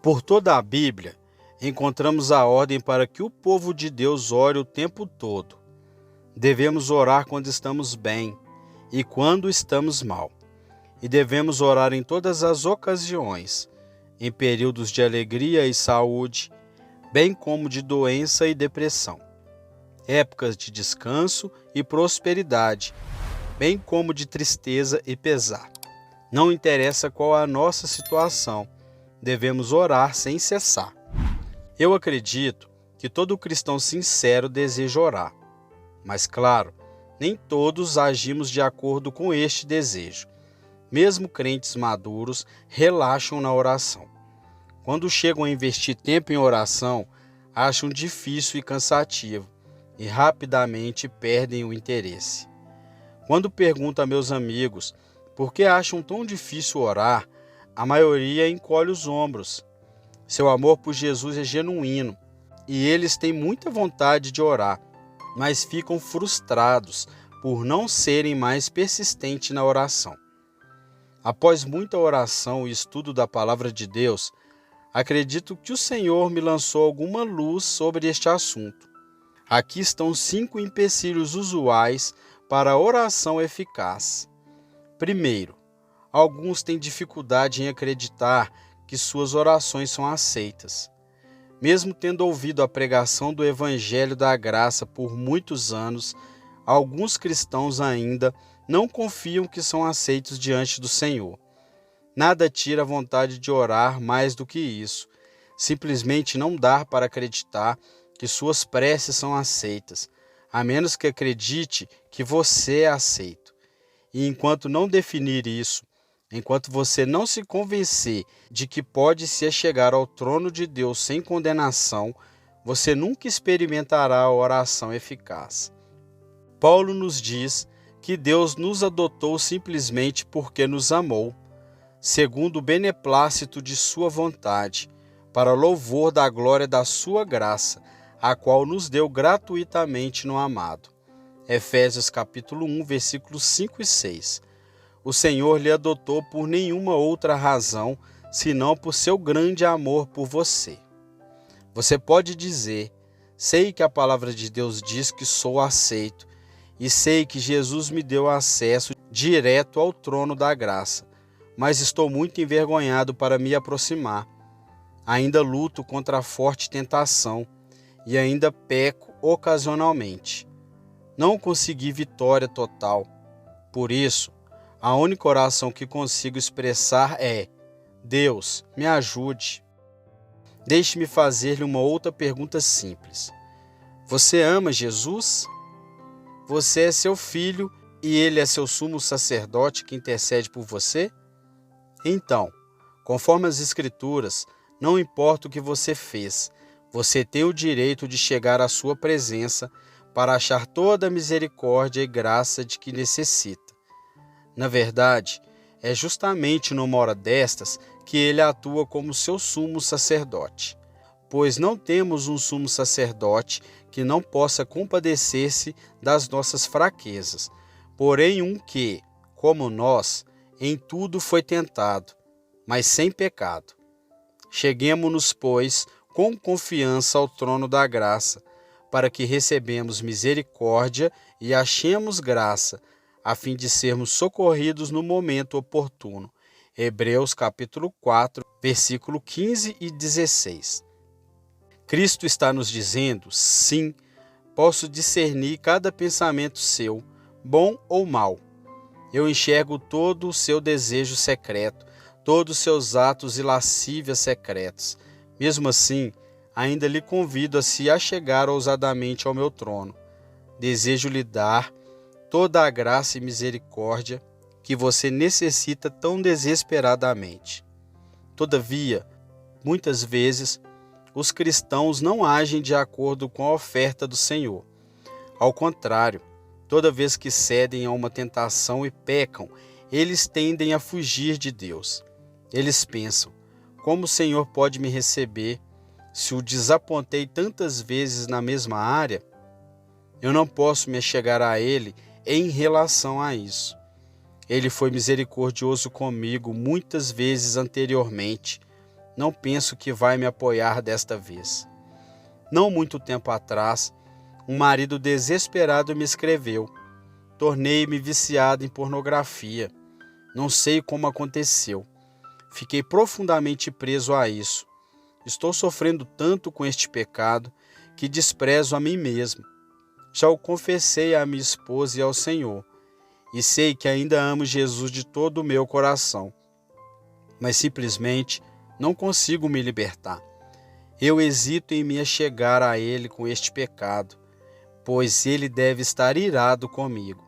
Por toda a Bíblia, encontramos a ordem para que o povo de Deus ore o tempo todo. Devemos orar quando estamos bem e quando estamos mal. E devemos orar em todas as ocasiões, em períodos de alegria e saúde, bem como de doença e depressão, épocas de descanso e prosperidade, bem como de tristeza e pesar. Não interessa qual a nossa situação, devemos orar sem cessar. Eu acredito que todo cristão sincero deseja orar, mas claro, nem todos agimos de acordo com este desejo. Mesmo crentes maduros relaxam na oração. Quando chegam a investir tempo em oração, acham difícil e cansativo e rapidamente perdem o interesse. Quando pergunto a meus amigos por que acham tão difícil orar, a maioria encolhe os ombros. Seu amor por Jesus é genuíno e eles têm muita vontade de orar, mas ficam frustrados por não serem mais persistentes na oração. Após muita oração e estudo da Palavra de Deus, acredito que o Senhor me lançou alguma luz sobre este assunto. Aqui estão 5 empecilhos usuais para a oração eficaz. Primeiro, alguns têm dificuldade em acreditar que suas orações são aceitas. Mesmo tendo ouvido a pregação do Evangelho da Graça por muitos anos, alguns cristãos ainda não confiam que são aceitos diante do Senhor. Nada tira a vontade de orar mais do que isso. Simplesmente não dá para acreditar que suas preces são aceitas, a menos que acredite que você é aceito. E enquanto não definir isso, enquanto você não se convencer de que pode se chegar ao trono de Deus sem condenação, você nunca experimentará a oração eficaz. Paulo nos diz que Deus nos adotou simplesmente porque nos amou, segundo o beneplácito de sua vontade, para louvor da glória da sua graça, a qual nos deu gratuitamente no amado. Efésios capítulo 1, versículos 5 e 6. O Senhor lhe adotou por nenhuma outra razão, senão por seu grande amor por você. Você pode dizer: sei que a palavra de Deus diz que sou aceito, e sei que Jesus me deu acesso direto ao trono da graça, mas estou muito envergonhado para me aproximar. Ainda luto contra a forte tentação e ainda peco ocasionalmente. Não consegui vitória total. Por isso, a única oração que consigo expressar é: Deus, me ajude. Deixe-me fazer-lhe uma outra pergunta simples. Você ama Jesus? Você é seu filho e ele é seu sumo sacerdote que intercede por você? Então, conforme as Escrituras, não importa o que você fez, você tem o direito de chegar à sua presença para achar toda a misericórdia e graça de que necessita. Na verdade, é justamente numa hora destas que ele atua como seu sumo sacerdote, pois não temos um sumo sacerdote que não possa compadecer-se das nossas fraquezas, porém um que, como nós, em tudo foi tentado, mas sem pecado. Cheguemo-nos, pois, com confiança ao trono da graça, para que recebemos misericórdia e achemos graça, a fim de sermos socorridos no momento oportuno. Hebreus capítulo 4, versículo 15 e 16. Cristo está nos dizendo: sim, posso discernir cada pensamento seu, bom ou mau. Eu enxergo todo o seu desejo secreto, todos os seus atos e lascívias secretos. Mesmo assim, ainda lhe convido a se achegar ousadamente ao meu trono. Desejo lhe dar toda a graça e misericórdia que você necessita tão desesperadamente. Todavia, muitas vezes, os cristãos não agem de acordo com a oferta do Senhor. Ao contrário, toda vez que cedem a uma tentação e pecam, eles tendem a fugir de Deus. Eles pensam: como o Senhor pode me receber se o desapontei tantas vezes na mesma área? Eu não posso me achegar a Ele em relação a isso. Ele foi misericordioso comigo muitas vezes anteriormente, não penso que vai me apoiar desta vez. Não muito tempo atrás, um marido desesperado me escreveu: tornei-me viciado em pornografia. Não sei como aconteceu. Fiquei profundamente preso a isso. Estou sofrendo tanto com este pecado que desprezo a mim mesmo. Já o confessei à minha esposa e ao Senhor, e sei que ainda amo Jesus de todo o meu coração, mas simplesmente não consigo me libertar. Eu hesito em me achegar a Ele com este pecado, pois Ele deve estar irado comigo.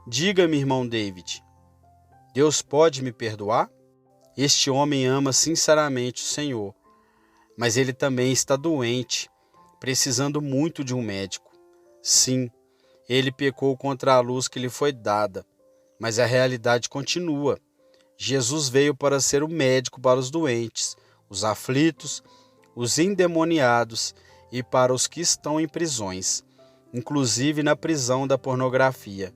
Diga-me, irmão David, Deus pode me perdoar? Este homem ama sinceramente o Senhor, mas ele também está doente, precisando muito de um médico. Sim, ele pecou contra a luz que lhe foi dada, mas a realidade continua. Jesus veio para ser o médico para os doentes, os aflitos, os endemoniados e para os que estão em prisões, inclusive na prisão da pornografia.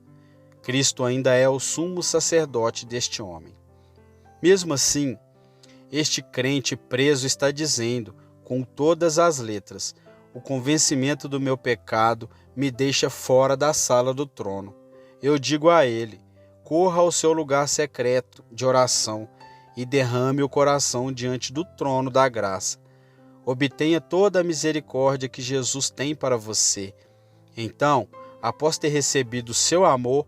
Cristo ainda é o sumo sacerdote deste homem. Mesmo assim, este crente preso está dizendo, com todas as letras: o convencimento do meu pecado me deixa fora da sala do trono. Eu digo a ele: corra ao seu lugar secreto de oração e derrame o coração diante do trono da graça. Obtenha toda a misericórdia que Jesus tem para você. Então, após ter recebido seu amor,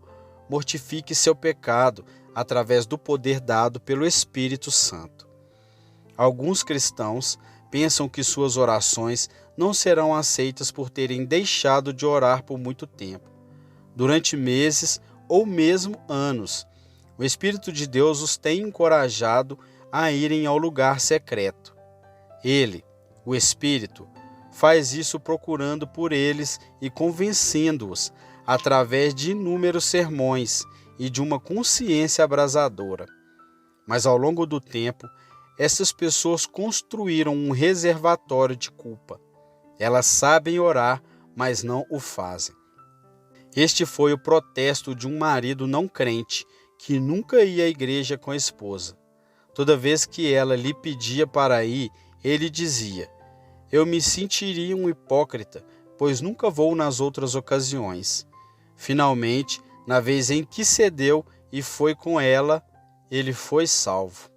mortifique seu pecado através do poder dado pelo Espírito Santo. Alguns cristãos pensam que suas orações não serão aceitas por terem deixado de orar por muito tempo, durante meses ou mesmo anos. O Espírito de Deus os tem encorajado a irem ao lugar secreto. Ele, o Espírito, faz isso procurando por eles e convencendo-os através de inúmeros sermões e de uma consciência abrasadora. Mas ao longo do tempo, essas pessoas construíram um reservatório de culpa. Elas sabem orar, mas não o fazem. Este foi o protesto de um marido não crente que nunca ia à igreja com a esposa. Toda vez que ela lhe pedia para ir, ele dizia: eu me sentiria um hipócrita, pois nunca vou nas outras ocasiões. Finalmente, na vez em que cedeu e foi com ela, ele foi salvo.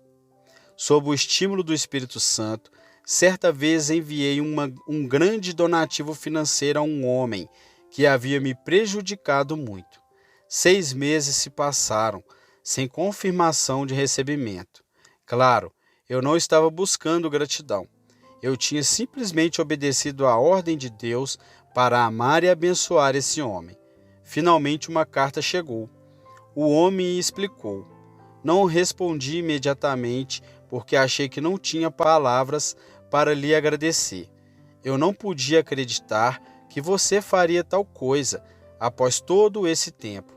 Sob o estímulo do Espírito Santo, certa vez enviei um grande donativo financeiro a um homem que havia me prejudicado muito. 6 meses se passaram, sem confirmação de recebimento. Claro, eu não estava buscando gratidão. Eu tinha simplesmente obedecido à ordem de Deus para amar e abençoar esse homem. Finalmente uma carta chegou. O homem explicou. Não respondi imediatamente porque achei que não tinha palavras para lhe agradecer. Eu não podia acreditar que você faria tal coisa após todo esse tempo.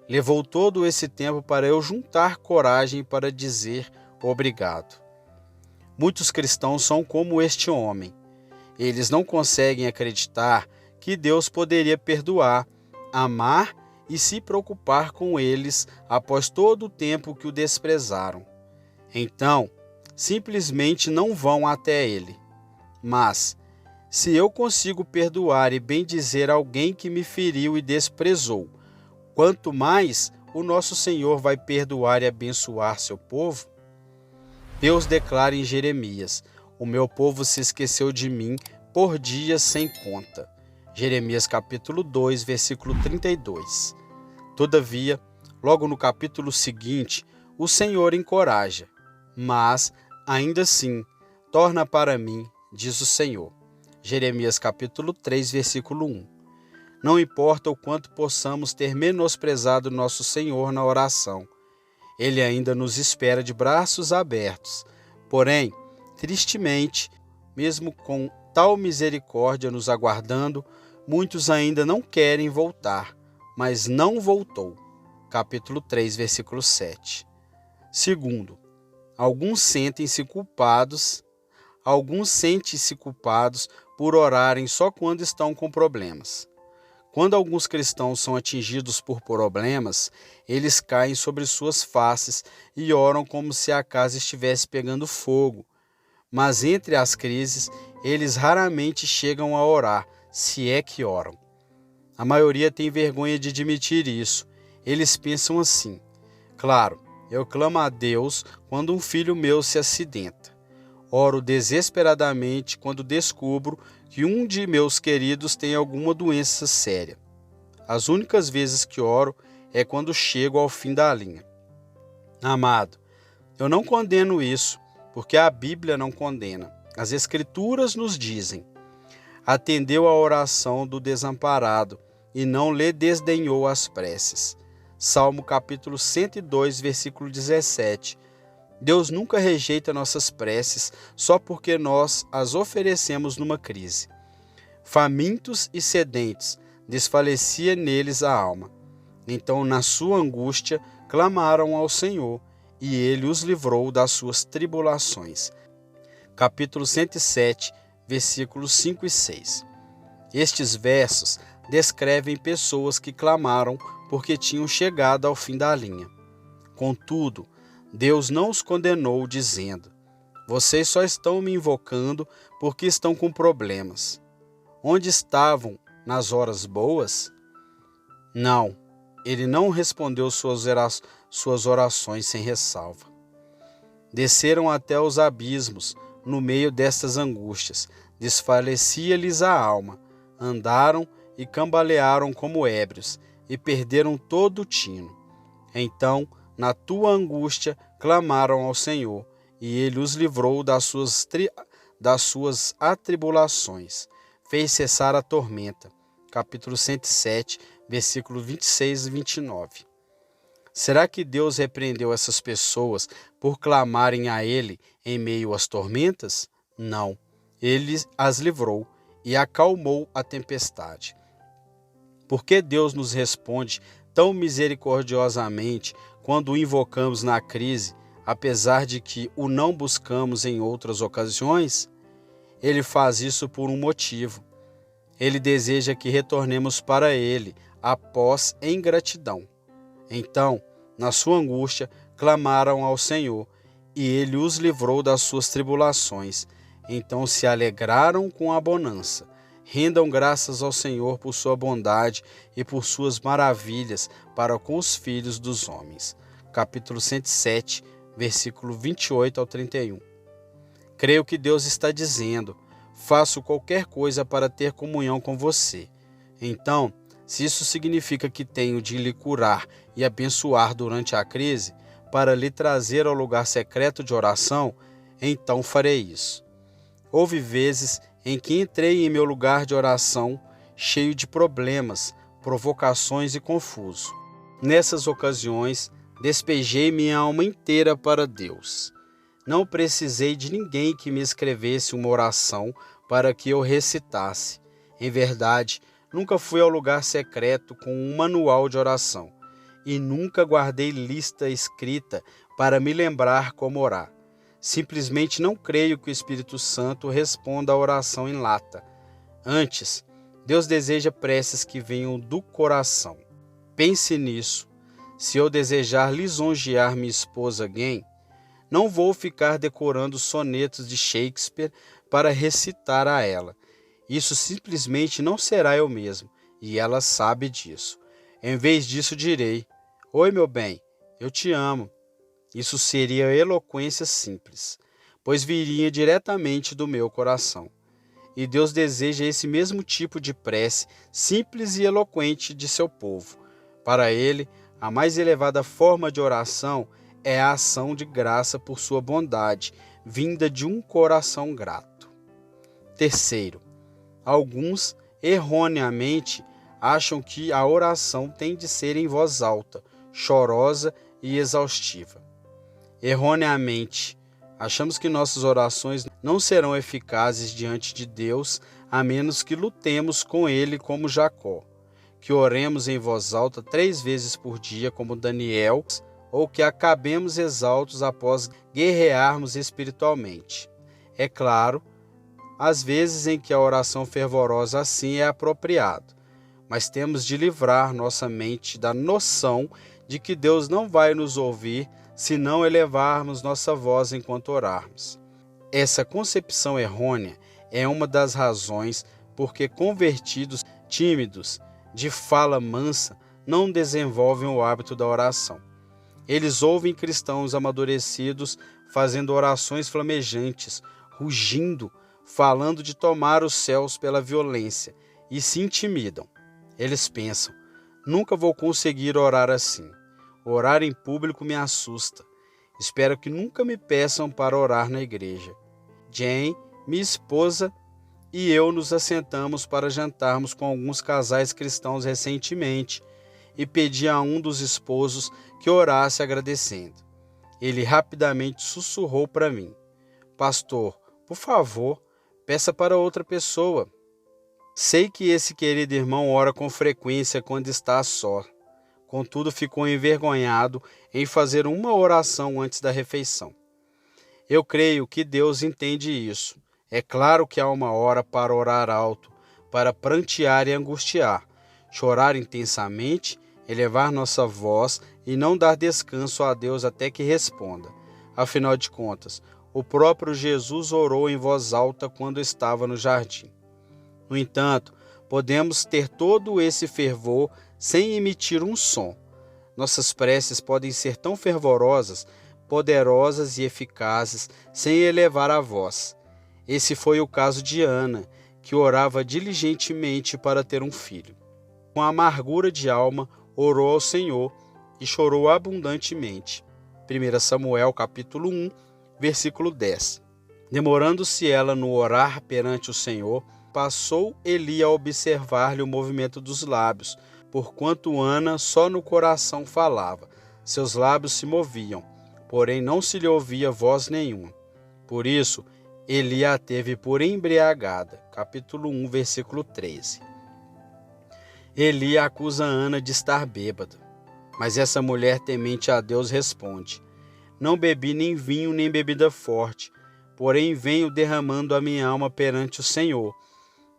Levou todo esse tempo para eu juntar coragem para dizer obrigado. Muitos cristãos são como este homem. Eles não conseguem acreditar que Deus poderia perdoar, amar e se preocupar com eles após todo o tempo que o desprezaram. Então, simplesmente não vão até Ele. Mas, se eu consigo perdoar e bendizer alguém que me feriu e desprezou, quanto mais o nosso Senhor vai perdoar e abençoar seu povo? Deus declara em Jeremias: o meu povo se esqueceu de mim por dias sem conta. Jeremias capítulo 2, versículo 32. Todavia, logo no capítulo seguinte, o Senhor encoraja: mas, ainda assim, torna para mim, diz o Senhor. Jeremias capítulo 3, versículo 1. Não importa o quanto possamos ter menosprezado nosso Senhor na oração, Ele ainda nos espera de braços abertos. Porém, tristemente, mesmo com tal misericórdia nos aguardando, muitos ainda não querem voltar, mas não voltou. Capítulo 3, versículo 7. Segundo, alguns sentem-se culpados por orarem só quando estão com problemas. Quando alguns cristãos são atingidos por problemas, eles caem sobre suas faces e oram como se a casa estivesse pegando fogo. mas entre as crises, eles raramente chegam a orar, se é que oram. A maioria tem vergonha de admitir isso. Eles pensam assim: claro, eu clamo a Deus quando um filho meu se acidenta. Oro desesperadamente quando descubro que um de meus queridos tem alguma doença séria. As únicas vezes que oro é quando chego ao fim da linha. Amado, eu não condeno isso, porque a Bíblia não condena. As Escrituras nos dizem: atendeu à oração do desamparado e não lhe desdenhou as preces. Salmo capítulo 102, versículo 17. Deus nunca rejeita nossas preces só porque nós as oferecemos numa crise. Famintos e sedentes, desfalecia neles a alma. Então, na sua angústia, clamaram ao Senhor, e ele os livrou das suas tribulações. Capítulo 107, versículos 5 e 6. Estes versos descrevem pessoas que clamaram porque tinham chegado ao fim da linha. Contudo, Deus não os condenou, dizendo: vocês só estão me invocando porque estão com problemas. Onde estavam nas horas boas? Não, ele não respondeu suas orações sem ressalva. Desceram até os abismos, no meio destas angústias, desfalecia-lhes a alma, andaram e cambalearam como ébrios, e perderam todo o tino. Então, na tua angústia, clamaram ao Senhor, e ele os livrou das suas atribulações. Fez cessar a tormenta. Capítulo 107, versículo 26 e 29. Será que Deus repreendeu essas pessoas por clamarem a Ele em meio às tormentas? Não. Ele as livrou e acalmou a tempestade. Por que Deus nos responde tão misericordiosamente quando o invocamos na crise, apesar de que o não buscamos em outras ocasiões? Ele faz isso por um motivo. Ele deseja que retornemos para Ele após em gratidão. Então, na sua angústia, clamaram ao Senhor, e Ele os livrou das suas tribulações. Então se alegraram com a bonança. Rendam graças ao Senhor por sua bondade e por suas maravilhas para com os filhos dos homens. Capítulo 107, versículo 28 ao 31. Creio que Deus está dizendo: faço qualquer coisa para ter comunhão com você. Então, se isso significa que tenho de lhe curar e abençoar durante a crise, para lhe trazer ao lugar secreto de oração, então farei isso. Houve vezes em que entrei em meu lugar de oração cheio de problemas, provocações e confuso. Nessas ocasiões, despejei minha alma inteira para Deus. Não precisei de ninguém que me escrevesse uma oração para que eu recitasse. Em verdade, nunca fui ao lugar secreto com um manual de oração e nunca guardei lista escrita para me lembrar como orar. Simplesmente não creio que o Espírito Santo responda a oração em lata. Antes, Deus deseja preces que venham do coração. Pense nisso. Se eu desejar lisonjear minha esposa alguém, não vou ficar decorando sonetos de Shakespeare para recitar a ela. Isso simplesmente não será eu mesmo, e ela sabe disso. Em vez disso, direi: oi, meu bem, eu te amo. Isso seria eloquência simples, pois viria diretamente do meu coração. E Deus deseja esse mesmo tipo de prece simples e eloquente de seu povo. Para Ele, a mais elevada forma de oração é a ação de graça por sua bondade, vinda de um coração grato. Terceiro, alguns, erroneamente, acham que a oração tem de ser em voz alta, chorosa e exaustiva. Erroneamente, achamos que nossas orações não serão eficazes diante de Deus a menos que lutemos com Ele como Jacó, que oremos em voz alta 3 vezes por dia como Daniel, ou que acabemos exaltos após guerrearmos espiritualmente. É claro, às vezes em que a oração fervorosa assim é apropriado, mas temos de livrar nossa mente da noção de que Deus não vai nos ouvir se não elevarmos nossa voz enquanto orarmos. Essa concepção errônea é uma das razões por que convertidos tímidos, de fala mansa, não desenvolvem o hábito da oração. Eles ouvem cristãos amadurecidos fazendo orações flamejantes, rugindo, falando de tomar os céus pela violência e se intimidam. Eles pensam: nunca vou conseguir orar assim. Orar em público me assusta. Espero que nunca me peçam para orar na igreja. Jane, minha esposa, e eu nos assentamos para jantarmos com alguns casais cristãos recentemente e pedi a um dos esposos que orasse agradecendo. Ele rapidamente sussurrou para mim: pastor, por favor, peça para outra pessoa. Sei que esse querido irmão ora com frequência quando está só. Contudo, ficou envergonhado em fazer uma oração antes da refeição. Eu creio que Deus entende isso. É claro que há uma hora para orar alto, para prantear e angustiar, chorar intensamente, elevar nossa voz e não dar descanso a Deus até que responda. Afinal de contas, o próprio Jesus orou em voz alta quando estava no jardim. No entanto, podemos ter todo esse fervor sem emitir um som. Nossas preces podem ser tão fervorosas, poderosas e eficazes sem elevar a voz. Esse foi o caso de Ana, que orava diligentemente para ter um filho. Com amargura de alma, orou ao Senhor e chorou abundantemente. 1 Samuel capítulo 1, versículo 10. Demorando-se ela no orar perante o Senhor, passou Eli a observar-lhe o movimento dos lábios, porquanto Ana só no coração falava. Seus lábios se moviam, porém não se lhe ouvia voz nenhuma. Por isso, Eli a teve por embriagada. Capítulo 1, versículo 13. Eli acusa Ana de estar bêbada, mas essa mulher temente a Deus responde: não bebi nem vinho nem bebida forte, porém venho derramando a minha alma perante o Senhor,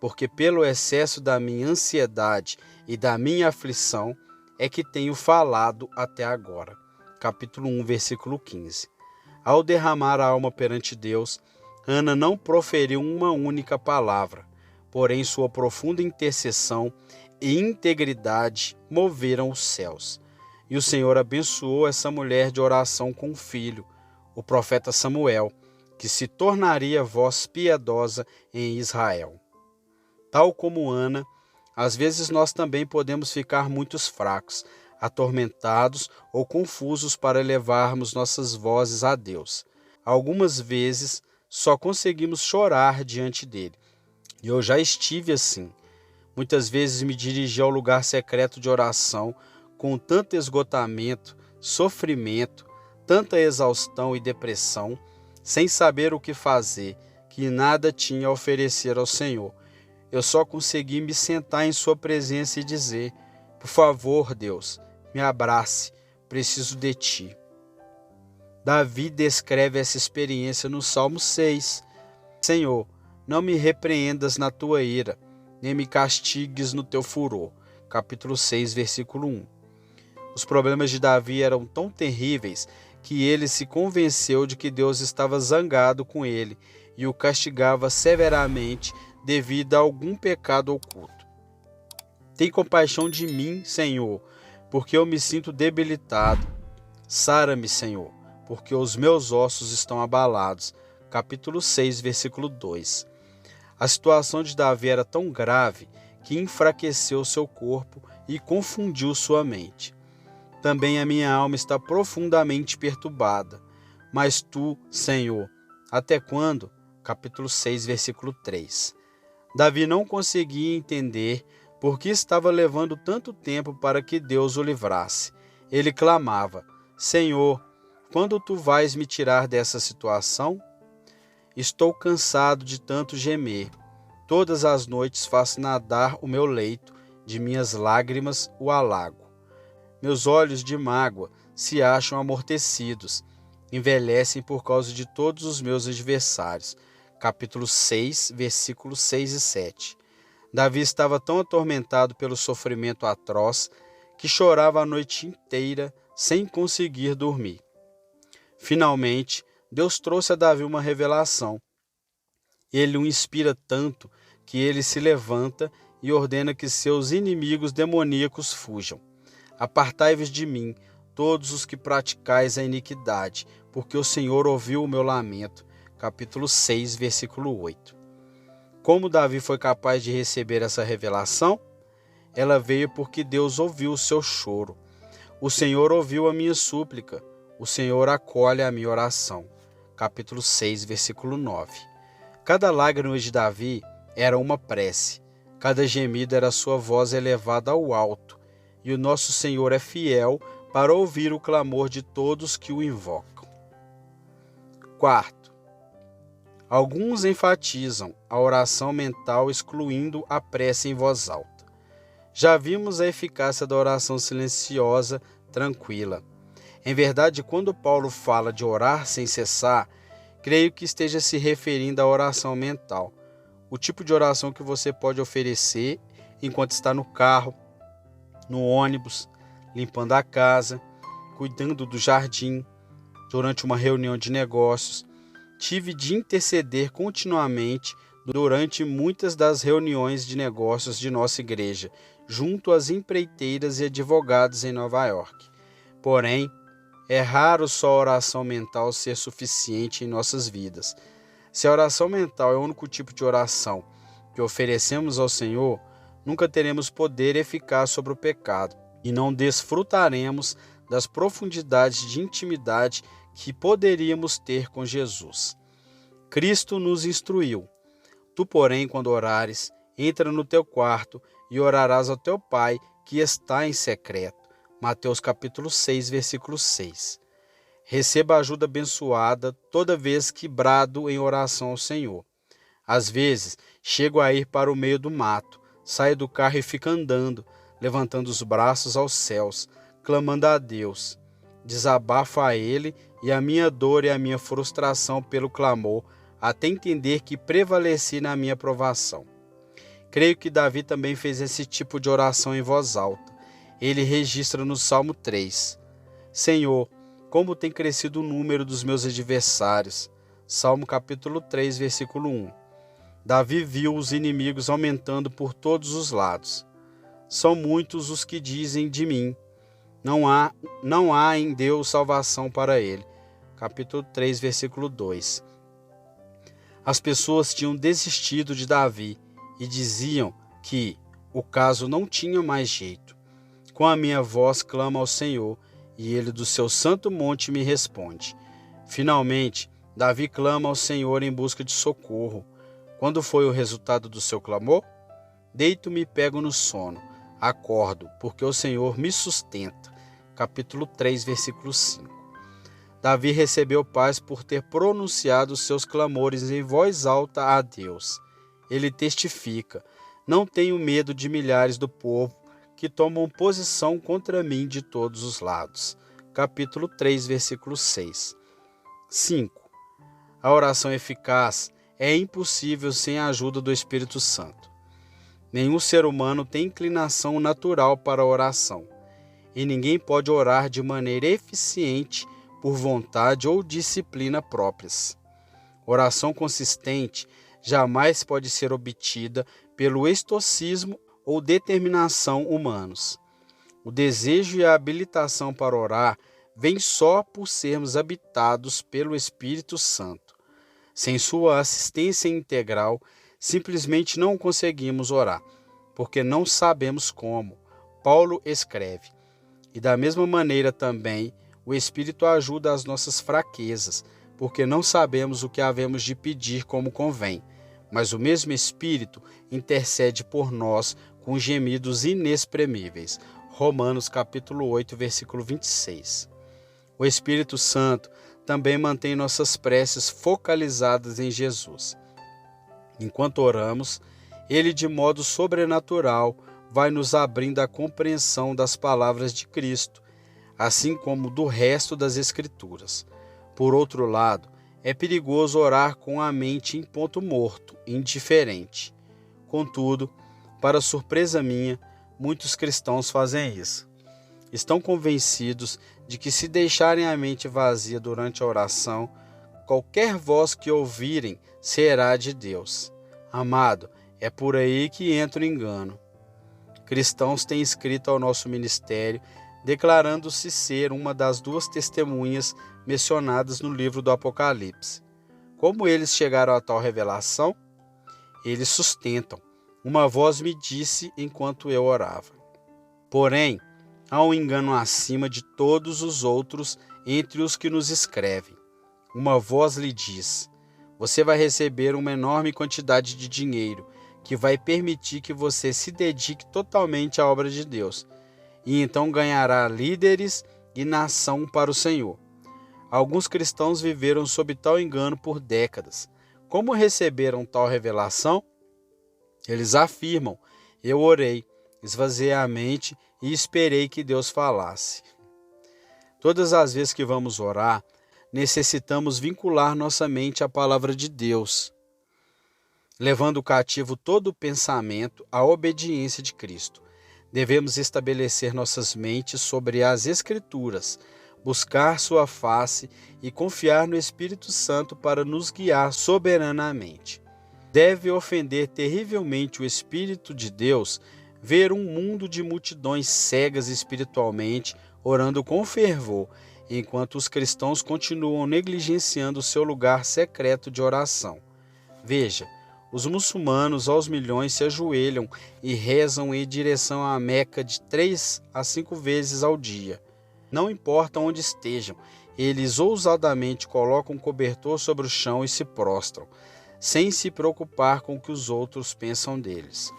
porque pelo excesso da minha ansiedade e da minha aflição é que tenho falado até agora. Capítulo 1, versículo 15. Ao derramar a alma perante Deus, Ana não proferiu uma única palavra, porém sua profunda intercessão e integridade moveram os céus. E o Senhor abençoou essa mulher de oração com um filho, o profeta Samuel, que se tornaria voz piedosa em Israel. Tal como Ana, às vezes nós também podemos ficar muito fracos, atormentados ou confusos para elevarmos nossas vozes a Deus. Algumas vezes só conseguimos chorar diante dele. E eu já estive assim. Muitas vezes me dirigi ao lugar secreto de oração com tanto esgotamento, sofrimento, tanta exaustão e depressão, sem saber o que fazer, que nada tinha a oferecer ao Senhor. Eu só consegui me sentar em sua presença e dizer: por favor, Deus, me abrace, preciso de ti. Davi descreve essa experiência no Salmo 6. Senhor, não me repreendas na tua ira, nem me castigues no teu furor. Capítulo 6, versículo 1. Os problemas de Davi eram tão terríveis que ele se convenceu de que Deus estava zangado com ele e o castigava severamente devido a algum pecado oculto. Tem compaixão de mim, Senhor, porque eu me sinto debilitado. Sara-me, Senhor, porque os meus ossos estão abalados. Capítulo 6, versículo 2. A situação de Davi era tão grave que enfraqueceu seu corpo e confundiu sua mente. Também a minha alma está profundamente perturbada. Mas tu, Senhor, até quando? Capítulo 6, versículo 3. Davi não conseguia entender por que estava levando tanto tempo para que Deus o livrasse. Ele clamava: Senhor, quando tu vais me tirar dessa situação? Estou cansado de tanto gemer. Todas as noites faço nadar o meu leito, de minhas lágrimas o alago. Meus olhos de mágoa se acham amortecidos, envelhecem por causa de todos os meus adversários. Capítulo 6, versículos 6 e 7. Davi estava tão atormentado pelo sofrimento atroz que chorava a noite inteira sem conseguir dormir. Finalmente, Deus trouxe a Davi uma revelação. Ele o inspira tanto que ele se levanta e ordena que seus inimigos demoníacos fujam. Apartai-vos de mim, todos os que praticais a iniquidade, porque o Senhor ouviu o meu lamento. Capítulo 6, versículo 8. Como Davi foi capaz de receber essa revelação? Ela veio porque Deus ouviu o seu choro. O Senhor ouviu a minha súplica. O Senhor acolhe a minha oração. Capítulo 6, versículo 9. Cada lágrima de Davi era uma prece. Cada gemido era sua voz elevada ao alto. E o nosso Senhor é fiel para ouvir o clamor de todos que o invocam. Quarto, alguns enfatizam a oração mental excluindo a prece em voz alta. Já vimos a eficácia da oração silenciosa, tranquila. Em verdade, quando Paulo fala de orar sem cessar, creio que esteja se referindo à oração mental, o tipo de oração que você pode oferecer enquanto está no carro, no ônibus, limpando a casa, cuidando do jardim, durante uma reunião de negócios. Tive de interceder continuamente durante muitas das reuniões de negócios de nossa igreja, junto às empreiteiras e advogados em Nova York. Porém, é raro só a oração mental ser suficiente em nossas vidas. Se a oração mental é o único tipo de oração que oferecemos ao Senhor, nunca teremos poder eficaz sobre o pecado e não desfrutaremos das profundidades de intimidade que poderíamos ter com Jesus. Cristo nos instruiu. Tu, porém, quando orares, entra no teu quarto e orarás ao teu Pai que está em secreto. Mateus capítulo 6, versículo 6. Receba ajuda abençoada toda vez que brado em oração ao Senhor. Às vezes, chego a ir para o meio do mato, saio do carro e fico andando, levantando os braços aos céus, clamando a Deus. Desabafo a Ele e a minha dor e a minha frustração pelo clamor, até entender que prevaleci na minha provação. Creio que Davi também fez esse tipo de oração em voz alta. Ele registra no Salmo 3. Senhor, como tem crescido o número dos meus adversários. Salmo capítulo 3, versículo 1. Davi viu os inimigos aumentando por todos os lados. São muitos os que dizem de mim, não há em Deus salvação para ele. Capítulo 3, versículo 2. As pessoas tinham desistido de Davi e diziam que o caso não tinha mais jeito. Com a minha voz clamo ao Senhor, e ele do seu santo monte me responde. Finalmente, Davi clama ao Senhor em busca de socorro. Quando foi o resultado do seu clamor? Deito-me e pego no sono. Acordo, porque o Senhor me sustenta. Capítulo 3, versículo 5. Davi recebeu paz por ter pronunciado seus clamores em voz alta a Deus. Ele testifica: não tenho medo de milhares do povo que tomam posição contra mim de todos os lados. Capítulo 3, versículo 6. 5. A oração eficaz é impossível sem a ajuda do Espírito Santo. Nenhum ser humano tem inclinação natural para a oração, e ninguém pode orar de maneira eficiente por vontade ou disciplina próprias. Oração consistente jamais pode ser obtida pelo estoicismo ou determinação humanos. O desejo e a habilitação para orar vêm só por sermos habitados pelo Espírito Santo. Sem sua assistência integral, simplesmente não conseguimos orar, porque não sabemos como. Paulo escreve. E da mesma maneira também, o Espírito ajuda as nossas fraquezas, porque não sabemos o que havemos de pedir como convém. Mas o mesmo Espírito intercede por nós com gemidos inexprimíveis. Romanos capítulo 8, versículo 26. O Espírito Santo também mantém nossas preces focalizadas em Jesus. Enquanto oramos, Ele de modo sobrenatural vai nos abrindo a compreensão das palavras de Cristo, assim como do resto das Escrituras. Por outro lado, é perigoso orar com a mente em ponto morto, indiferente. Contudo, para surpresa minha, muitos cristãos fazem isso. Estão convencidos de que se deixarem a mente vazia durante a oração, qualquer voz que ouvirem será de Deus. Amado, é por aí que entra o engano. Cristãos têm escrito ao nosso ministério, declarando-se ser uma das duas testemunhas mencionadas no livro do Apocalipse. Como eles chegaram a tal revelação? Eles sustentam: uma voz me disse enquanto eu orava. Porém, há um engano acima de todos os outros entre os que nos escrevem. Uma voz lhe diz: você vai receber uma enorme quantidade de dinheiro, que vai permitir que você se dedique totalmente à obra de Deus, e então ganhará líderes e nação para o Senhor. Alguns cristãos viveram sob tal engano por décadas. Como receberam tal revelação? Eles afirmam: eu orei, esvaziei a mente e esperei que Deus falasse. Todas as vezes que vamos orar, necessitamos vincular nossa mente à palavra de Deus, levando cativo todo o pensamento à obediência de Cristo. Devemos estabelecer nossas mentes sobre as Escrituras, buscar sua face e confiar no Espírito Santo para nos guiar soberanamente. Deve ofender terrivelmente o Espírito de Deus ver um mundo de multidões cegas espiritualmente orando com fervor, enquanto os cristãos continuam negligenciando seu lugar secreto de oração. Veja, os muçulmanos aos milhões se ajoelham e rezam em direção à Meca de 3 a 5 vezes ao dia. Não importa onde estejam, eles ousadamente colocam um cobertor sobre o chão e se prostram, sem se preocupar com o que os outros pensam deles.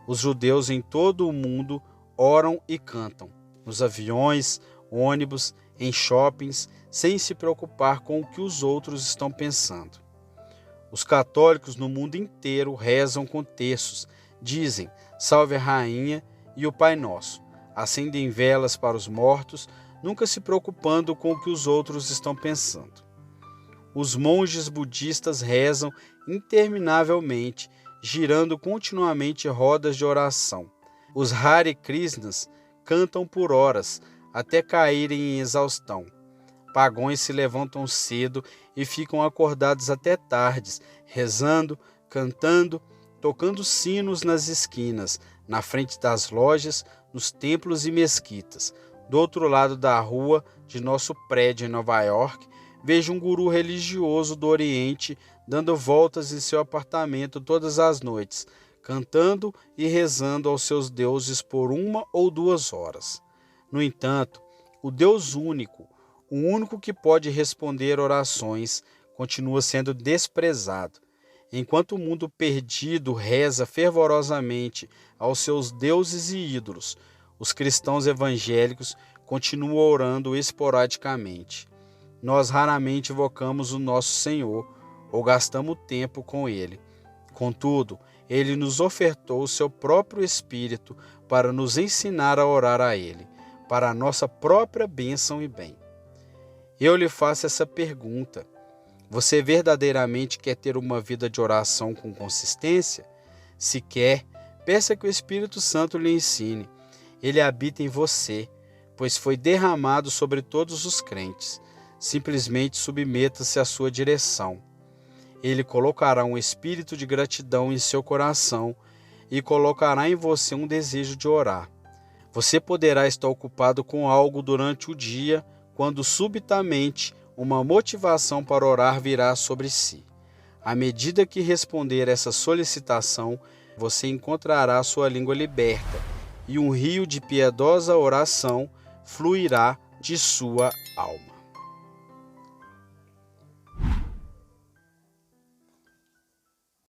Os judeus em todo o mundo oram e cantam, nos aviões, ônibus, em shoppings, sem se preocupar com o que os outros estão pensando. Os católicos no mundo inteiro rezam com terços, dizem Salve a Rainha e o Pai Nosso, acendem velas para os mortos, nunca se preocupando com o que os outros estão pensando. Os monges budistas rezam interminavelmente, girando continuamente rodas de oração. Os Hare Krishnas cantam por horas, até caírem em exaustão. Pagões se levantam cedo e ficam acordados até tardes, rezando, cantando, tocando sinos nas esquinas, na frente das lojas, nos templos e mesquitas. Do outro lado da rua de nosso prédio em Nova York, vejo um guru religioso do Oriente dando voltas em seu apartamento todas as noites, cantando e rezando aos seus deuses por 1 ou 2 horas. No entanto, o Deus único, o único que pode responder orações, continua sendo desprezado. Enquanto o mundo perdido reza fervorosamente aos seus deuses e ídolos, os cristãos evangélicos continuam orando esporadicamente. Nós raramente invocamos o nosso Senhor ou gastamos tempo com Ele. Contudo, Ele nos ofertou o seu próprio Espírito para nos ensinar a orar a Ele, para a nossa própria bênção e bem. Eu lhe faço essa pergunta: você verdadeiramente quer ter uma vida de oração com consistência? Se quer, peça que o Espírito Santo lhe ensine. Ele habita em você, pois foi derramado sobre todos os crentes. Simplesmente submeta-se à sua direção. Ele colocará um espírito de gratidão em seu coração e colocará em você um desejo de orar. Você poderá estar ocupado com algo durante o dia, quando subitamente uma motivação para orar virá sobre si. À medida que responder essa solicitação, você encontrará sua língua liberta e um rio de piedosa oração fluirá de sua alma.